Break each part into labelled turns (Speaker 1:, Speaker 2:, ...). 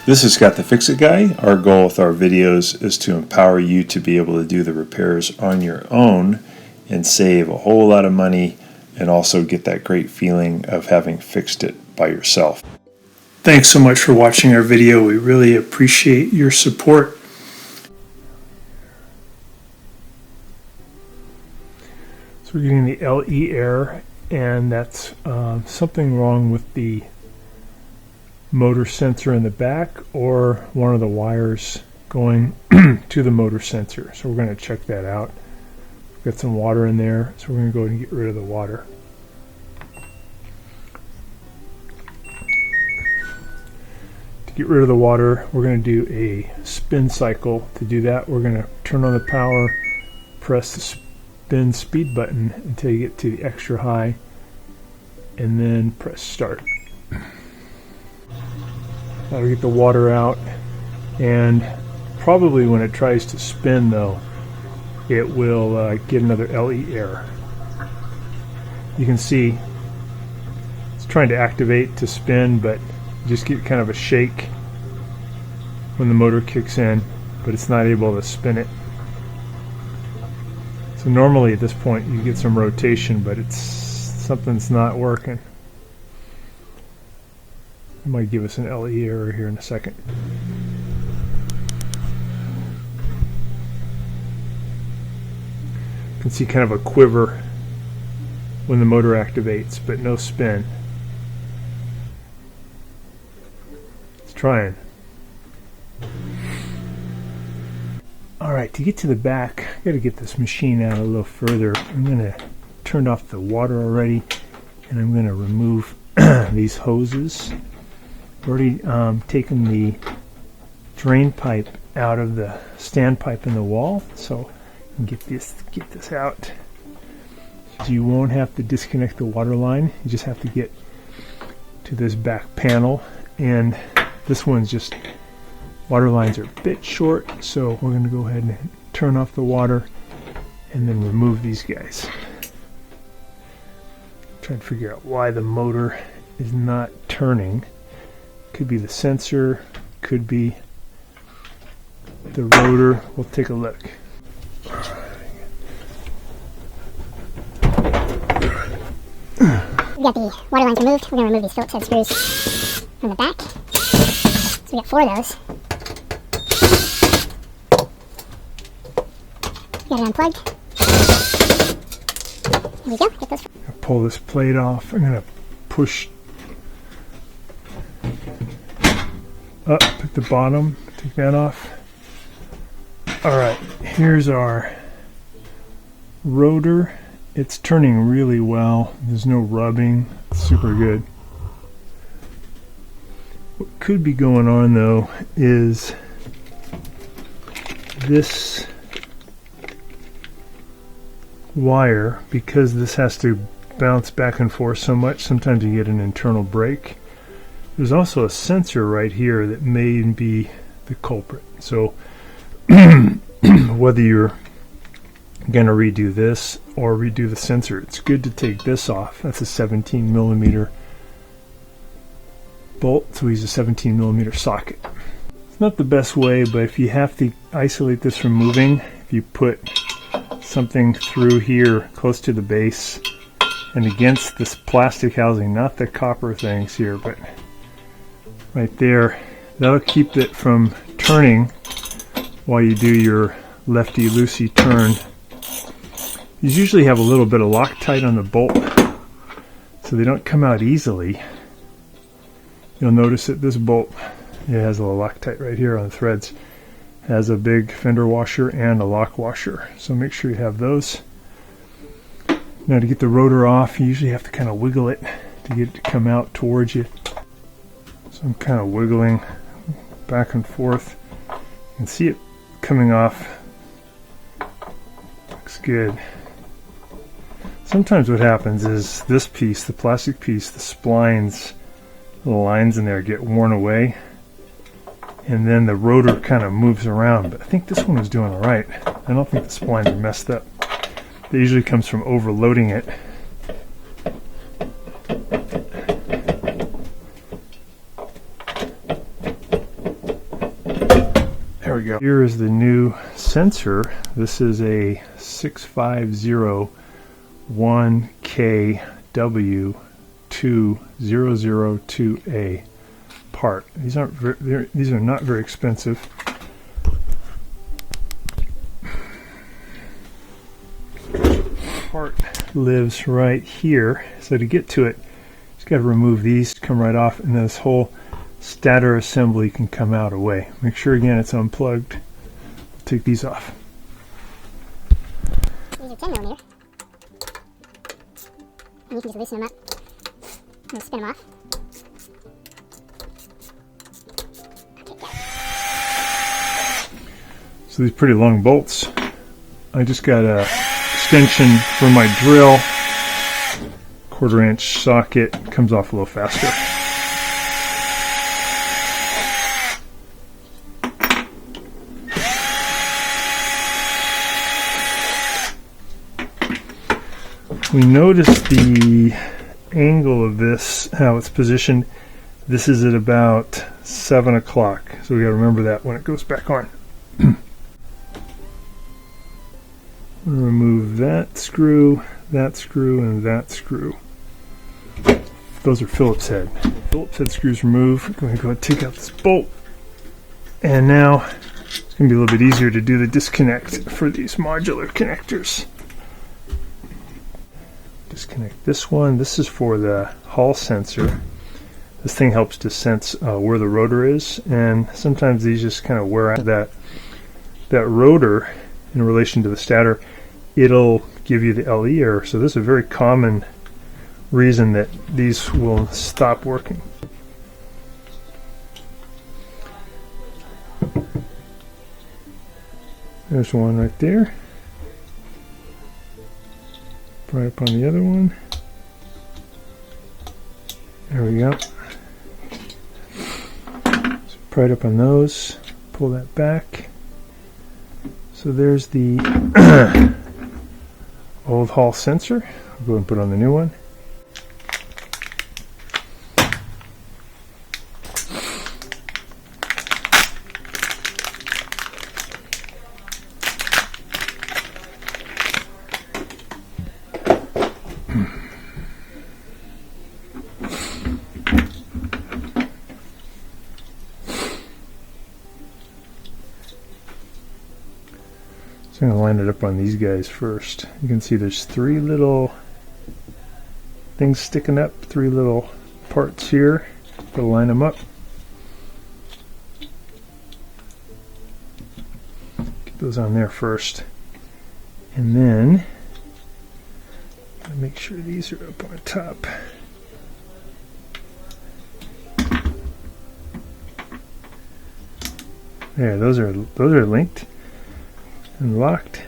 Speaker 1: This is Scott the Fix-It Guy. Our goal with our videos is to empower you to be able to do the repairs on your own and save a whole lot of money and also get that great feeling of having fixed it by yourself.
Speaker 2: Thanks so much for watching our video. We really appreciate your support. So we're getting the LE error, and that's something wrong with the motor sensor in the back or one of the wires going to the motor sensor. So we're going to check that out. We've got some water in there, so we're going to go ahead and get rid of the water. To get rid of the water, we're going to do a spin cycle. To do that, we're going to turn on the power, press the spin speed button until you get to the extra high, and then press start. That'll get the water out, and probably when it tries to spin though, it will get another LE error. You can see it's trying to activate to spin, but you just get kind of a shake when the motor kicks in, but it's not able to spin it. So normally at this point you get some rotation, but something's not working. It might give us an LE error here in a second. You can see kind of a quiver when the motor activates, but no spin. It's trying. Alright, to get to the back, I've got to get this machine out a little further. I'm going to turn off the water already, and I'm going to remove these hoses. Already taken the drain pipe out of the standpipe in the wall, so I can get this out. So you won't have to disconnect the water line. You just have to get to this back panel, and this one's just water lines are a bit short, so we're going to go ahead and turn off the water and then remove these guys. Trying to figure out why the motor is not turning. Could be the sensor, could be the rotor. We'll take a look.
Speaker 3: We got the water lines removed. We're going to remove these Phillips head screws from the back. So we got 4 of those. Got it unplugged. There we go. Get those.
Speaker 2: I'll pull this plate off. I'm going to push up at the bottom, take that off. Alright, here's our rotor. It's turning really well. There's no rubbing. It's super good. What could be going on though is this wire, because this has to bounce back and forth so much, sometimes you get an internal break. There's also a sensor right here that may be the culprit. So whether you're going to redo this or redo the sensor, it's good to take this off. That's a 17 millimeter bolt, so we use a 17 millimeter socket. It's not the best way, but if you have to isolate this from moving, if you put something through here close to the base and against this plastic housing, not the copper things here, but right there, that'll keep it from turning while you do your lefty-loosey turn. You usually have a little bit of Loctite on the bolt so they don't come out easily. You'll notice that this bolt, it has a little Loctite right here on the threads. It has a big fender washer and a lock washer, so make sure you have those. Now to get the rotor off, you usually have to kind of wiggle it to get it to come out towards you. So I'm kind of wiggling back and forth. You can see it coming off. Looks good. Sometimes what happens is this piece, the plastic piece, the splines, the lines in there get worn away, and then the rotor kind of moves around. But I think this one was doing all right. I don't think the splines are messed up. It usually comes from overloading it. we go. Here is the new sensor. This is a 6501KW2002A part. These are not very expensive. Part lives right here. So to get to it, just got to remove these, come right off, and this whole stator assembly can come out away. Make sure again it's unplugged. Take these off.
Speaker 3: These are 10mm. And you can just loosen them up and spin them off.
Speaker 2: So these pretty long bolts. I just got a extension for my drill. 1/4-inch socket, comes off a little faster. We notice the angle of this, how it's positioned. This is at about 7 o'clock, so we got to remember that when it goes back on. Remove that screw, and that screw. Those are Phillips head. Phillips head screws removed. I'm going to go ahead and take out this bolt. And now it's going to be a little bit easier to do the disconnect for these modular connectors. Disconnect this one. This is for the Hall sensor. This thing helps to sense where the rotor is, and sometimes these just kind of wear out. That rotor in relation to the stator, it'll give you the LE error. So this is a very common reason that these will stop working. There's one right there. Right up on the other one. There we go. So right up on those. Pull that back. So there's the old Hall sensor. I'll go ahead and put on the new one. So I'm going to line it up on these guys first. You can see there's 3 little things sticking up, 3 little parts here. Got to line them up. Get those on there first. And then make sure these are up on top. There, those are linked and locked.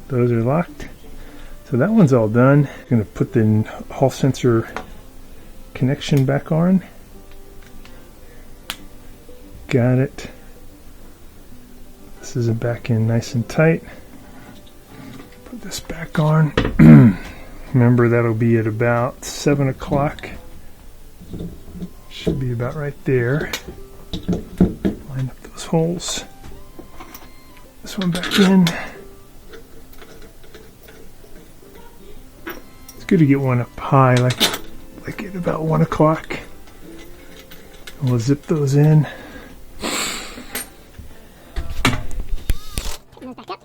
Speaker 2: Those are locked. So that one's all done. I'm going to put the Hall sensor connection back on. Got it. This is back in nice and tight. Put this back on. Remember, that'll be at about 7 o'clock. Should be about right there. Line up those holes. This one back in. It's good to get one up high, like at about 1 o'clock. We'll zip those in.
Speaker 3: Put those back up.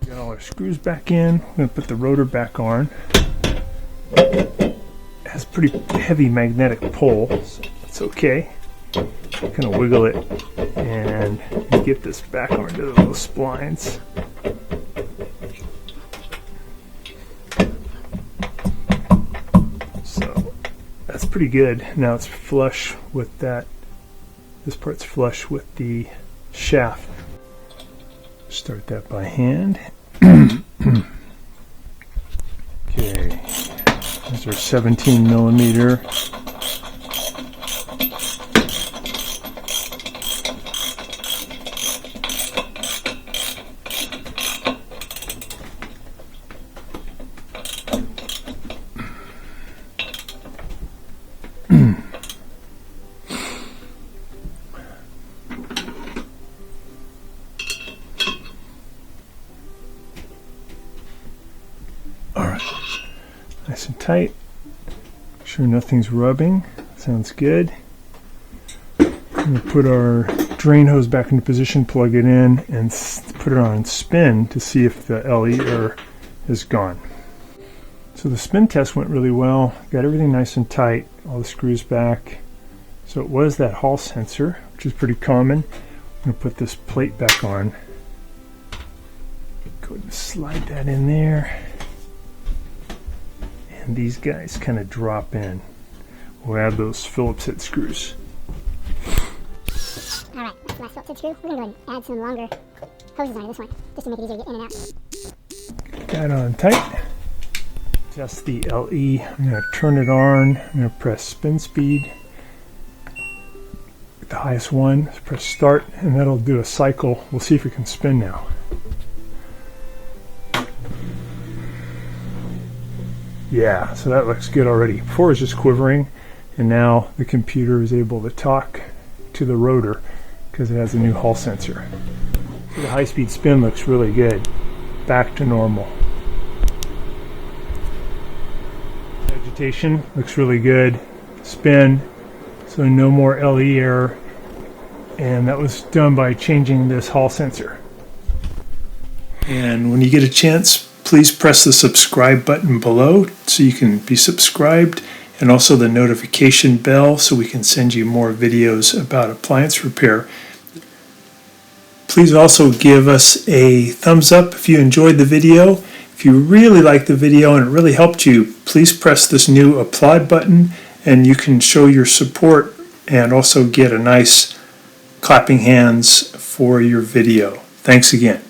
Speaker 2: Got all our screws back in. I'm going to put the rotor back on. It has pretty heavy magnetic pull, so it's okay. Kind of wiggle it and get this back onto those splines. So that's pretty good. Now it's flush with that. This part's flush with the shaft. Start that by hand. Okay, there's our 17 millimeter Alright, nice and tight. Make sure nothing's rubbing. Sounds good. I'm going to put our drain hose back into position, plug it in, and put it on spin to see if the LE error is gone. So the spin test went really well. Got everything nice and tight, all the screws back. So it was that Hall sensor, which is pretty common. I'm going to put this plate back on. Go ahead and slide that in there. And these guys kind of drop in. We'll add those Phillips head screws.
Speaker 3: Alright, that's the last Phillips head screw. We're going to go ahead and add some longer hoses onto this one, just to make it easier to get in and out.
Speaker 2: Get that on tight. Adjust the LE. I'm going to turn it on. I'm going to press spin speed. The highest one, press start, and that'll do a cycle. We'll see if it can spin now. Yeah, so that looks good already. Before it was just quivering, and now the computer is able to talk to the rotor because it has a new Hall sensor. So the high-speed spin looks really good. Back to normal. Vegetation looks really good. Spin, so no more LE error. And that was done by changing this Hall sensor.
Speaker 1: And when you get a chance, please press the subscribe button below so you can be subscribed, and also the notification bell so we can send you more videos about appliance repair. Please also give us a thumbs up if you enjoyed the video. If you really liked the video and it really helped you, please press this new applaud button and you can show your support and also get a nice clapping hands for your video. Thanks again.